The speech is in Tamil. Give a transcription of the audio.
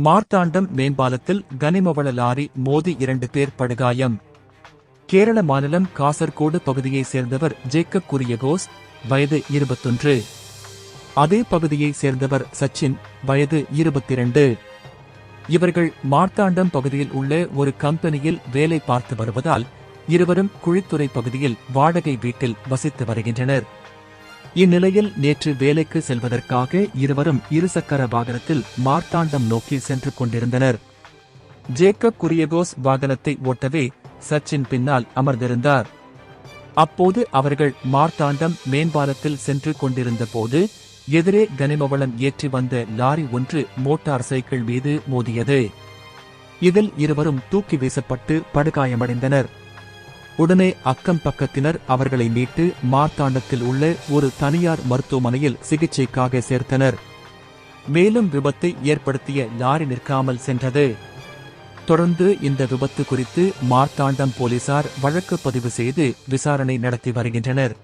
மார்த்தாண்டம் மேம்பாலத்தில் கனிமவள லாரி மோதி 2 பேர் படுகாயம். கேரள மாநிலம் காசர்கோடு பகுதியைச் சேர்ந்தவர் ஜேக்கப் குரியகோஸ், வயது 21. அதே பகுதியைச் சேர்ந்தவர் சச்சின், வயது 22. இவர்கள் மார்த்தாண்டம் பகுதியில் உள்ள ஒரு கம்பெனியில் வேலை பார்த்து வருவதால் இருவரும் குழித்துறை பகுதியில் வாடகை வீட்டில் வசித்து வருகின்றனர். இந்நிலையில் நேற்று வேலைக்கு செல்வதற்காக இருவரும் இருசக்கர வாகனத்தில் மார்த்தாண்டம் நோக்கி சென்று கொண்டிருந்தனர். ஜேக்கப் குரியகோஸ் வாகனத்தை ஓட்டவே சச்சின் பின்னால் அமர்ந்திருந்தார். அப்போது அவர்கள் மார்த்தாண்டம் மேம்பாலத்தில் சென்று கொண்டிருந்த போது எதிரே கனிமவளம் ஏற்றி வந்த லாரி ஒன்று மோட்டார் சைக்கிள் மீது மோதியது. இதில் இருவரும் தூக்கி வீசப்பட்டு படுகாயமடைந்தனர். உடனே அக்கம் பக்கத்தினர் அவர்களை மீட்டு மார்த்தாண்டத்தில் உள்ள ஒரு தனியார் மருத்துவமனையில் சிகிச்சைக்காக சேர்த்தனர். மேலும் விபத்தை ஏற்படுத்திய லாரி நிற்காமல் சென்றது. தொடர்ந்து இந்த விபத்து குறித்து மார்த்தாண்டம் போலீசார் வழக்கு பதிவு செய்து விசாரணை நடத்தி வருகின்றனர்.